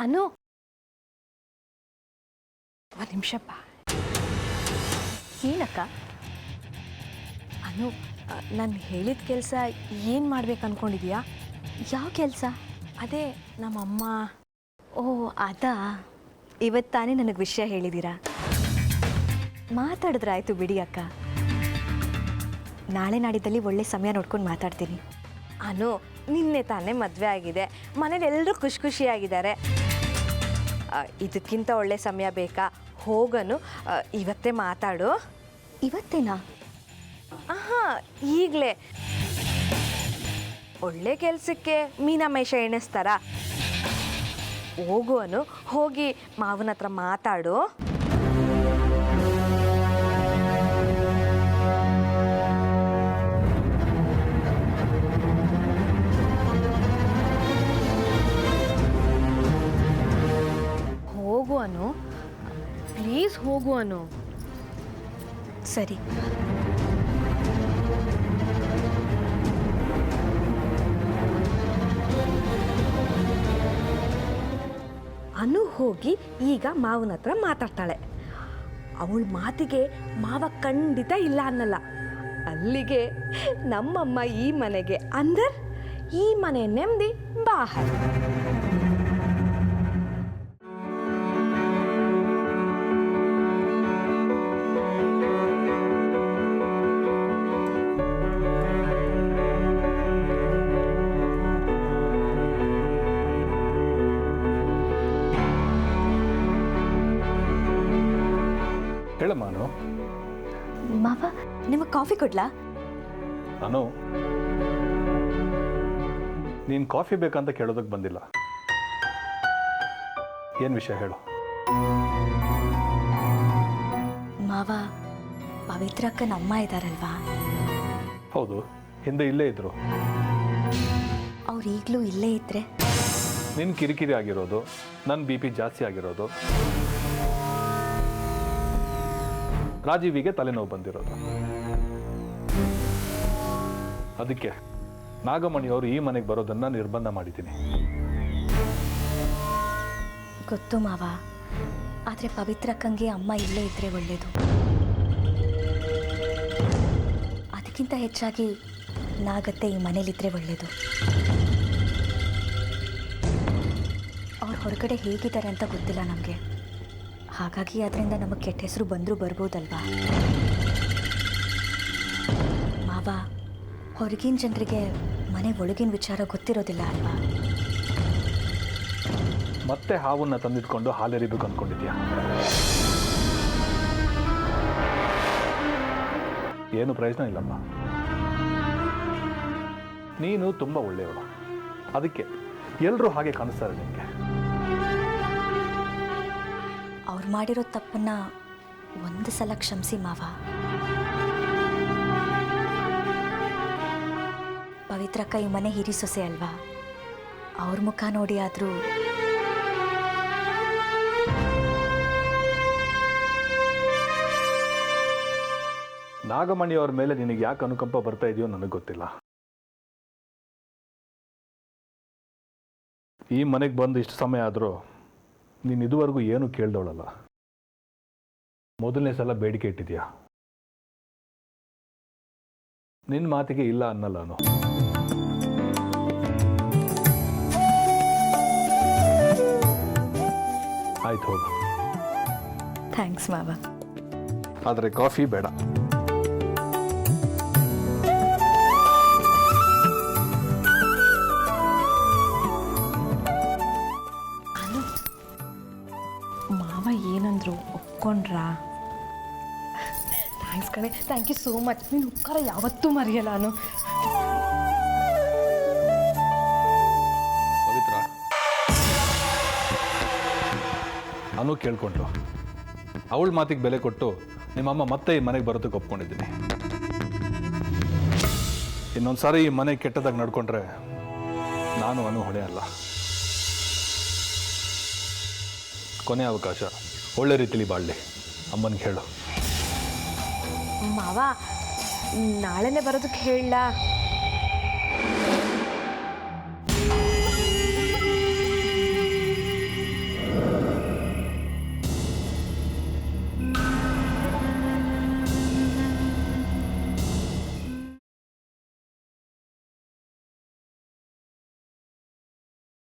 ಅನು ಒಂದು ನಿಮಿಷ ಬಾ. ಏನಕ್ಕ? ಅನು, ನಾನು ಹೇಳಿದ ಕೆಲಸ ಏನು ಮಾಡ್ಬೇಕು ಅಂದ್ಕೊಂಡಿದ್ಯಾ? ಯಾವ ಕೆಲಸ? ಅದೇ ನಮ್ಮಮ್ಮ. ಓ ಅದಾ, ಇವತ್ತು ತಾನೇ ನನಗೆ ವಿಷಯ ಹೇಳಿದ್ದೀರಾ. ಮಾತಾಡಿದ್ರಾಯ್ತು ಬಿಡಿ ಅಕ್ಕ. ನಾಳೆ ನಾಡಿದ್ದಲ್ಲಿ ಒಳ್ಳೆ ಸಮಯ ನೋಡ್ಕೊಂಡು ಮಾತಾಡ್ತೀನಿ. ಅನು, ನಿನ್ನೆ ತಾನೇ ಮದುವೆ ಆಗಿದೆ, ಮನೇಲಿ ಎಲ್ಲರೂ ಖುಷಿ ಖುಷಿಯಾಗಿದ್ದಾರೆ. ಇದಕ್ಕಿಂತ ಒಳ್ಳೆ ಸಮಯ ಬೇಕಾ? ಹೋಗನು, ಇವತ್ತೇ ಮಾತಾಡು. ಇವತ್ತೇನಾ? ಹಾಂ, ಈಗಲೇ. ಒಳ್ಳೆ ಕೆಲಸಕ್ಕೆ ಮೀನಾಮೇಷ ಎಣಿಸ್ತಾರ? ಹೋಗುವನು, ಹೋಗಿ ಮಾವನ ಹತ್ರ ಮಾತಾಡು. ಹೋಗುವನು, ಪ್ಲೀಸ್ ಹೋಗುವನು. ಸರಿ. ಅನು ಹೋಗಿ ಈಗ ಮಾವನ ಹತ್ರ ಮಾತಾಡ್ತಾಳೆ. ಅವಳ ಮಾತಿಗೆ ಮಾವ ಖಂಡಿತ ಇಲ್ಲ ಅನ್ನಲ್ಲ. ಅಲ್ಲಿಗೆ ನಮ್ಮಮ್ಮ ಈ ಮನೆಗೆ ಅಂದರ್, ಈ ಮನೆ ನೆಮ್ಮದಿ ಬಾಹರ್. ಹೇಳಮ್ಮ. ಮಾವ, ನಿಮಗೆ ಕಾಫಿ ಕೊಡ್ಲಾ? ನಾನು ನೀನು ಕಾಫಿ ಬೇಕಂತ ಕೇಳೋದಕ್ಕೆ ಬಂದಿಲ್ಲ. ಏನು ವಿಷಯ ಹೇಳು. ಮಾವ, ಪವಿತ್ರಕ್ಕನ ಅಮ್ಮ ಇದ್ದಾರಲ್ವಾ? ಹೌದು, ಹಿಂದೆ ಇಲ್ಲೇ ಇದ್ರು. ಅವ್ರು ಈಗಲೂ ಇಲ್ಲೇ ಇದ್ರೆ? ನಿನ್ನ ಕಿರಿಕಿರಿ ಆಗಿರೋದು, ನನ್ನ BP ಜಾಸ್ತಿ ಆಗಿರೋದು, ರಾಜೀವಿಗೆ ತಲೆನೋವು ಬಂದಿರೋದು, ಅದಕ್ಕೆ ನಾಗಮಣಿಯವರು ಈ ಮನೆಗೆ ಬರೋದನ್ನು ನಿರ್ಬಂಧ ಮಾಡಿದ್ದೀನಿ. ಗೊತ್ತು ಮಾವ, ಆದರೆ ಪವಿತ್ರಕ್ಕಂಗೆ ಅಮ್ಮ ಇಲ್ಲೇ ಇದ್ರೆ ಒಳ್ಳೇದು. ಅದಕ್ಕಿಂತ ಹೆಚ್ಚಾಗಿ ನಾಗತ್ತೆ ಈ ಮನೇಲಿದ್ರೆ ಒಳ್ಳೇದು. ಅವ್ರು ಹೊರಗಡೆ ಹೇಗಿದ್ದಾರೆ ಅಂತ ಗೊತ್ತಿಲ್ಲ ನಮಗೆ. ಹಾಗಾಗಿ ಅದರಿಂದ ನಮಗೆ ಕೆಟ್ಟ ಹೆಸರು ಬಂದರೂ ಬರ್ಬೋದಲ್ವಾ ಮಾವ? ಹೊರಗಿನ ಜನರಿಗೆ ಮನೆ ಒಳಗಿನ ವಿಚಾರ ಗೊತ್ತಿರೋದಿಲ್ಲ ಅಲ್ವಾ? ಮತ್ತೆ ಹಾವನ್ನ ತಂದಿಟ್ಕೊಂಡು ಹಾಲೆರಿಬೇಕು ಅಂದ್ಕೊಂಡಿದ್ಯಾ? ಏನು ಪ್ರಯೋಜನ ಇಲ್ಲಮ್ಮ. ನೀನು ತುಂಬ ಒಳ್ಳೆಯವಳು, ಅದಕ್ಕೆ ಎಲ್ಲರೂ ಹಾಗೆ ಕಾಣಿಸ್ತಾರೆ ನಿನಗೆ. ಅವ್ರು ಮಾಡಿರೋ ತಪ್ಪನ್ನ ಒಂದು ಸಲ ಕ್ಷಮಿಸಿ ಮಾವ. ಪವಿತ್ರಕ್ಕ ಈ ಮನೆ ಹಿರಿ ಸೊಸೆ ಅಲ್ವಾ? ಅವ್ರ ಮುಖ ನೋಡಿ ಆದರೂ ನಾಗಮಣಿಯವ್ರ ಮೇಲೆ ನಿನಗೆ ಯಾಕೆ ಅನುಕಂಪ ಬರ್ತಾ ಇದೆಯೋ ನನಗೆ ಗೊತ್ತಿಲ್ಲ. ಈ ಮನೆಗೆ ಬಂದು ಇಷ್ಟು ಸಮಯ ಆದರೂ ನೀನು ಇದುವರೆಗೂ ಏನು ಕೇಳ್ದವಳಲ್ಲ. ಮೊದಲನೇ ಸಲ ಬೇಡಿಕೆ ಇಟ್ಟಿದ್ಯಾ. ನಿನ್ನ ಮಾತಿಗೆ ಇಲ್ಲ ಅನ್ನಲ್ಲ ನಾನು. ಆಯ್ತು, ಹೋಗು. ಥ್ಯಾಂಕ್ಸ್ ಮಾವ. ಆದರೆ ಕಾಫಿ ಬೇಡ. ಮಾವ ಏನಂದ್ರು, ಒಪ್ಕೊಂಡ್ರಾ? ಥ್ಯಾಂಕ್ಸ್ ಕಣೆ, ಥ್ಯಾಂಕ್ ಯು ಸೋ ಮಚ್. ನೀನು ಉಪಕಾರ ಯಾವತ್ತೂ ಮರೆಯಲ್ಲ ನಾನು. ಪವಿತ್ರ, ಅನು ಕೇಳ್ಕೊಂಡ್ರು. ಅವಳ ಮಾತಿಗೆ ಬೆಲೆ ಕೊಟ್ಟು ನಿಮ್ಮಮ್ಮ ಮತ್ತೆ ಈ ಮನೆಗೆ ಬರೋದಕ್ಕೆ ಒಪ್ಕೊಂಡಿದ್ದೀನಿ. ಇನ್ನೊಂದು ಸಾರಿ ಈ ಮನೆ ಕೆಟ್ಟದಾಗಿ ನಡ್ಕೊಂಡ್ರೆ ನಾನು ಅನು ಹೊಣೆ ಅಲ್ಲ. ಕೊನೆ ಅವಕಾಶ, ಒಳ್ಳೆ ರೀತಿಲಿ ಬಾಳಲಿ. ಅಮ್ಮನಿಗೆ ಹೇಳು. ಮಾವ, ನಾಳೆನೇ ಬರೋದಕ್ಕೆ ಹೇಳಲಾ?